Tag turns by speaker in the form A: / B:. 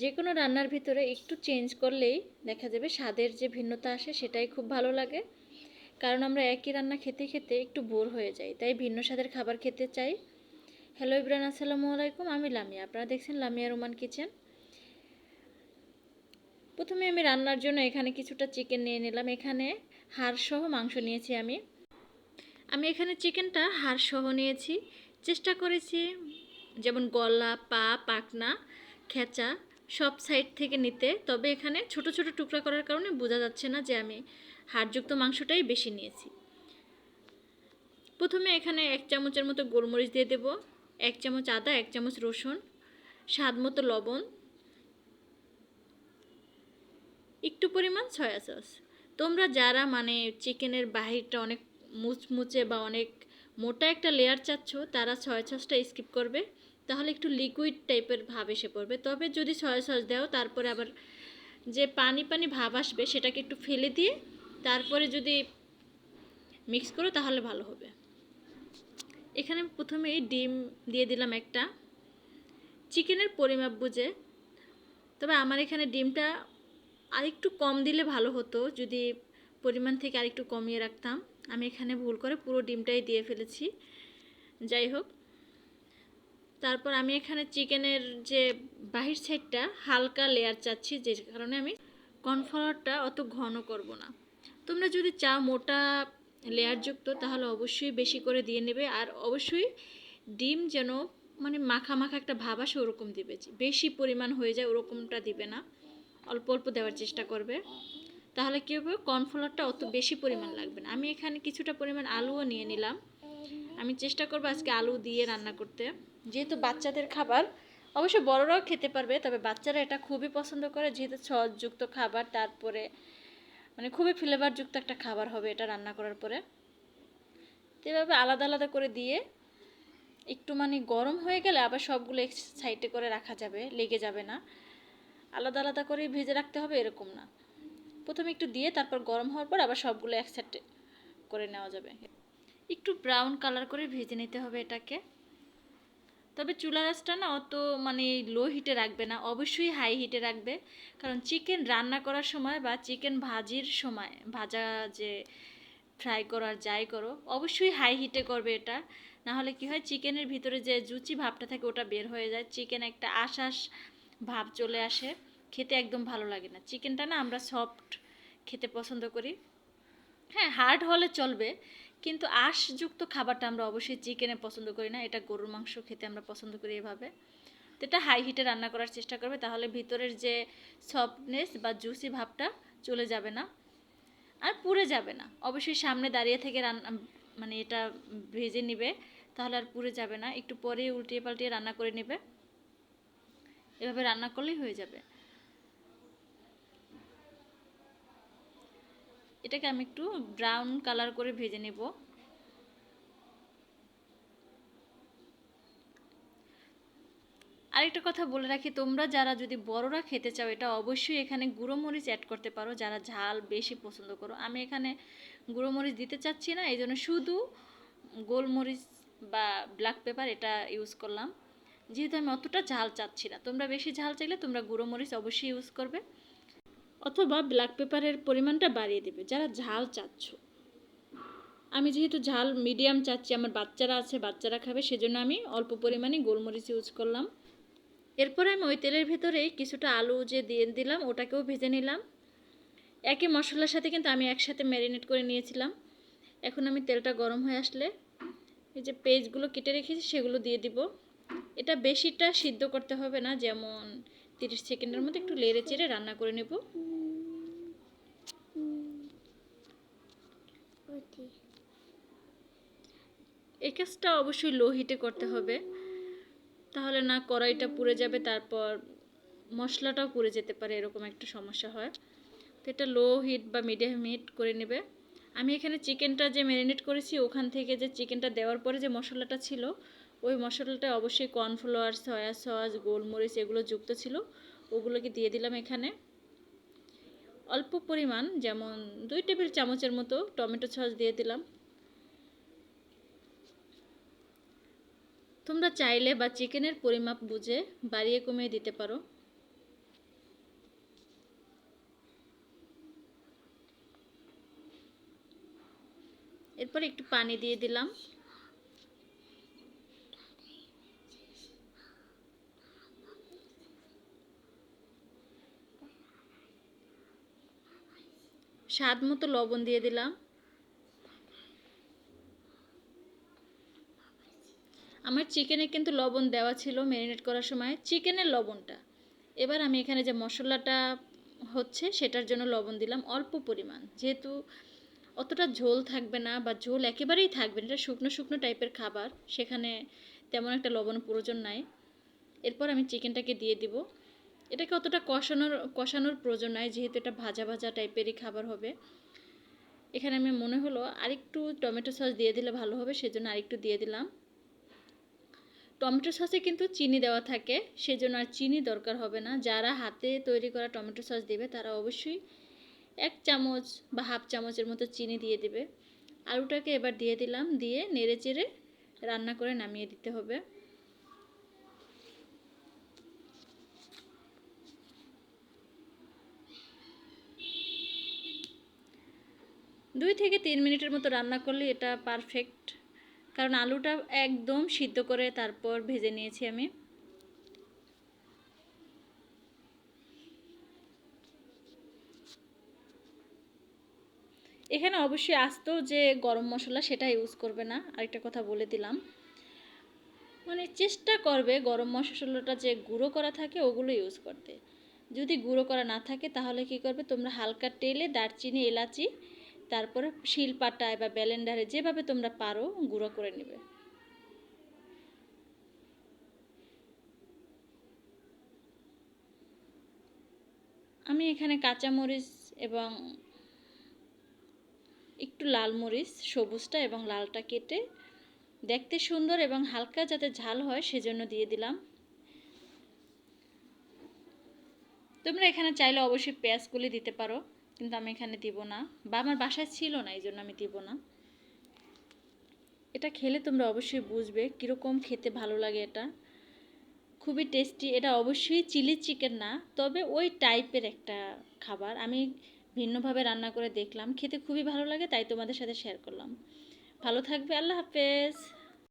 A: যে কোনো রান্নার ভিতরে একটু চেঞ্জ করলেই দেখা যাবে স্বাদের যে ভিন্নতা আসে সেটাই খুব ভালো লাগে। কারণ আমরা একই রান্না খেতে খেতে একটু বোর হয়ে যাই, তাই ভিন্ন স্বাদের খাবার খেতে চাই। হ্যালো ইব্রান, আসসালামু আলাইকুম। আমি লামিয়া, আপনারা দেখছেন লামিয়া রোমান কিচেন। প্রথমে আমি রান্নার জন্য এখানে কিছুটা চিকেন নিয়ে নিলাম। এখানে হাড়সহ মাংস নিয়েছি আমি এখানে চিকেনটা হাড়সহ নিয়েছি। চেষ্টা করেছি যেমন গলা, পা, পাখনা, খেঁচা সব সাইড থেকে নিতে, তবে এখানে ছোট ছোট টুকরা করার কারণে বোঝা যাচ্ছে না যে আমি হাড়যুক্ত মাংসটাই বেশি নিয়েছি। প্রথমে এখানে 1 চামচের মতো গোলমরিচ দিয়ে দেব, 1 চামচ আদা, 1 চামচ রসুন, স্বাদ মতো লবণ, একটু পরিমাণ সয়া সস। তোমরা যারা চিকেনের বাহিরটা অনেক মুচমুচে বা অনেক মোটা একটা লেয়ার চাচ্ছ তারা সয়া সসটা স্কিপ করবে, তাহলে একটু লিকুইড টাইপের ভাব এসে পড়বে। তবে যদি সয়া সস দাও তারপরে আবার যে পানি পানি ভাব আসবে সেটাকে একটু ফেলে দিয়ে তারপরে যদি মিক্স করো তাহলে ভালো হবে। এখানে প্রথমেই ডিম দিয়ে দিলাম একটা, চিকেনের পরিমাপ বুঝে। তবে আমার এখানে ডিমটা আরেকটু কম দিলে ভালো হতো, যদি পরিমাণ থেকে আরেকটু কমিয়ে রাখতাম। আমি এখানে ভুল করে পুরো ডিমটাই দিয়ে ফেলেছি। যাই হোক, তারপর আমি এখানে চিকেনের যে বাহির সাইডটা হালকা লেয়ার চাচ্ছি, যে কারণে আমি কর্নফ্লাওয়ারটা অত ঘন করব না। তোমরা যদি চাও মোটা লেয়ারযুক্ত তাহলে অবশ্যই বেশি করে দিয়ে নেবে, আর অবশ্যই ডিম যেন মাখা মাখা একটা ভাব আসে ওরকম দিবে। বেশি পরিমাণ হয়ে যায় ওরকমটা দিবে না, অল্প অল্প দেওয়ার চেষ্টা করবে। তাহলে কী হবে, কর্নফ্লাওয়ারটা অত বেশি পরিমাণ লাগবে না। আমি এখানে কিছুটা পরিমাণ আলুও নিয়ে নিলাম। আমি চেষ্টা করবো আজকে আলু দিয়ে রান্না করতে, যেহেতু বাচ্চাদের খাবার। অবশ্য বড়রাও খেতে পারবে, তবে বাচ্চারা এটা খুবই পছন্দ করে, যেহেতু সসযুক্ত খাবার, তারপরে খুবই ফ্লেভারযুক্ত একটা খাবার হবে এটা রান্না করার পরে। তো এভাবে আলাদা আলাদা করে দিয়ে একটু গরম হয়ে গেলে আবার সবগুলো এক সাইডে করে রাখা যাবে, লেগে যাবে না। আলাদা আলাদা করে ভেজে রাখতে হবে এরকম না, প্রথমে একটু দিয়ে তারপর গরম হওয়ার পর আবার সবগুলো এক সাইডে করে নেওয়া যাবে। একটু ব্রাউন কালার করে ভেজে নিতে হবে এটাকে। তবে চুলার আঁচটা না অত লো হিটে রাখবে না, অবশ্যই হাই হিটে রাখবে। কারণ চিকেন রান্না করার সময় বা চিকেন ভাজির সময়, ভাজা যে ফ্রাই করো আর যাই করো, অবশ্যই হাই হিটে করবে এটা। না হলে কি হয়, চিকেনের ভিতরে যে জুচি ভাবটা থাকে ওটা বের হয়ে যায়, চিকেন একটা আঁশ ভাব চলে আসে, খেতে একদম ভালো লাগে না। চিকেনটা না আমরা সফট খেতে পছন্দ করি। হ্যাঁ, হার্ড হলে চলবে, কিন্তু আঁশযুক্ত খাবারটা আমরা অবশ্যই চিকেনে পছন্দ করি না, এটা গরুর মাংস খেতে আমরা পছন্দ করি এভাবে। তো এটা হাই হিটে রান্না করার চেষ্টা করবে, তাহলে ভিতরের যে সফটনেস বা জুসি ভাবটা চলে যাবে না আর পুড়ে যাবে না। অবশ্যই সামনে দাঁড়িয়ে থেকে রান্না এটা ভেজে নিবে, তাহলে আর পুড়ে যাবে না। একটু পরে উল্টিয়ে পাল্টিয়ে রান্না করে নেবে, এভাবে রান্না করলেই হয়ে যাবে। এটাকে আমি একটু ব্রাউন কালার করে ভেজে নেব। আরেকটা কথা বলে রাখি, তোমরা যারা যদি বড়রা খেতে চাও এটা অবশ্যই এখানে গুঁড়ো মরিচ অ্যাড করতে পারো, যারা ঝাল বেশি পছন্দ করো। আমি এখানে গুঁড়ো মরিচ দিতে চাচ্ছি না, এই জন্য শুধু গোলমরিচ বা ব্ল্যাক পেপার এটা ইউজ করলাম, যেহেতু আমি অতটা ঝাল চাচ্ছি না। তোমরা বেশি ঝাল চাইলে তোমরা গুঁড়ো মরিচ অবশ্যই ইউজ করবে, অথবা ব্ল্যাক পেপারের পরিমাণটা বাড়িয়ে দেবে যারা ঝাল চাচ্ছ। আমি যেহেতু ঝাল মিডিয়াম চাচ্ছি, আমার বাচ্চারা আছে, বাচ্চারা খাবে, সেজন্য আমি অল্প পরিমাণে গোলমরিচ ইউজ করলাম। এরপরে আমি ওই তেলের ভেতরেই কিছুটা আলু যে দিয়ে দিলাম ওটাকেও ভেজে নিলাম। একই মশলার সাথে কিন্তু আমি একসাথে ম্যারিনেট করে নিয়েছিলাম। এখন আমি তেলটা গরম হয়ে আসলে এই যে পেঁয়াজগুলো কেটে রেখেছি সেগুলো দিয়ে দিব। এটা বেশিটা সিদ্ধ করতে হবে না, যেমন 30 সেকেন্ডের মতো একটু লেড়ে চেড়ে রান্না করে নেব। এই কাজটা অবশ্যই লো হিটে করতে হবে, তাহলে না কড়াইটা পুড়ে যাবে, তারপর মশলাটাও পুড়ে যেতে পারে, এরকম একটা সমস্যা হয়। তো এটা লো হিট বা মিডিয়াম হিট করে নেবে। আমি এখানে চিকেনটা যে ম্যারিনেট করেছি ওখান থেকে যে চিকেনটা দেওয়ার পরে যে মশলাটা ছিল, ওই মশলাটা অবশ্যই কর্নফ্লাওয়ার, সয়া সস, গোলমরিচ এগুলো যুক্ত ছিল, ওগুলোকে দিয়ে দিলাম এখানে। অল্প পরিমাণ, যেমন 2 টেবিল চামচের মতো টমেটো সস দিয়ে দিলাম। তোমরা চাইলে বা চিকেনের পরিমাপ বুঝে বাড়িয়ে কমিয়ে দিতে পারো। এরপর একটু পানি দিয়ে দিলাম। স্বাদ মতো লবণ দিয়ে দিলাম। আমার চিকেনে কিন্তু লবণ দেওয়া ছিল ম্যারিনেট করার সময়, চিকেনের লবণটা। এবার আমি এখানে যে মশলাটা হচ্ছে সেটার জন্য লবণ দিলাম অল্প পরিমাণ, যেহেতু অতটা ঝোল থাকবে না বা ঝোল একেবারেই থাকবে না, এটা শুকনো শুকনো টাইপের খাবার, সেখানে তেমন একটা লবণ প্রয়োজন নাই। এরপর আমি চিকেনটাকে দিয়ে দিব। এটাকে অতটা কষানোর প্রয়োজন নাই, যেহেতু এটা ভাজা ভাজা টাইপেরই খাবার হবে। এখানে আমি মনে হলো আরেকটু টমেটো সস দিয়ে দিলে ভালো হবে, সেজন্য আরেকটু দিয়ে দিলাম। টমেটো সসে কিন্তু চিনি দেওয়া থাকে, সেজন্য আর চিনি দরকার হবে না। যারা হাতে তৈরি করা টমেটো সস দেবে তারা অবশ্যই 1 চামচ বা হাফ চামচের মতো চিনি দিয়ে দিবে। আলুটাকে এবার দিয়ে দিলাম, দিয়ে নেড়ে চেড়ে রান্না করে নামিয়ে দিতে হবে। 2 থেকে 3 মিনিটের মতো রান্না করলে এটা পারফেক্ট, কারণ আলুটা একদম সিদ্ধ করে তারপর ভেজে নিয়েছি আমি। এখানে অবশ্যই আস্ত যে গরম মশলা সেটা ইউজ করবে না, আরেকটা কথা বলে দিলাম। মানে চেষ্টা করবে গরম মশলাটা যে গুঁড়ো করা থাকে ওগুলো ইউজ করতে। যদি গুঁড়ো করা না থাকে তাহলে কি করবে তোমরা, হালকা তেলে দারচিনি এলাচি তারপরে শিলপাটায় বা ব্লেন্ডারে যেভাবে তোমরা পারো গুঁড়ো করে নেবে। আমি এখানে কাঁচামরিচ এবং একটু লাল মরিচ, সবুজটা এবং লালটা কেটে দেখতে সুন্দর এবং হালকা যাতে ঝাল হয় সেজন্য দিয়ে দিলাম। তোমরা এখানে চাইলে অবশ্যই পেঁয়াজগুলি দিতে পারো, কিন্তু আমি এখানে দিব না, বা আমার বাসায় ছিল না এই জন্য আমি দিব না। এটা খেলে তোমরা অবশ্যই বুঝবে কীরকম খেতে ভালো লাগে। এটা খুবই টেস্টি। এটা অবশ্যই চিলি চিকেন না, তবে ওই টাইপের একটা খাবার। আমি ভিন্নভাবে রান্না করে দেখলাম, খেতে খুবই ভালো লাগে, তাই তোমাদের সাথে শেয়ার করলাম। ভালো থাকবে, আল্লাহ হাফেজ।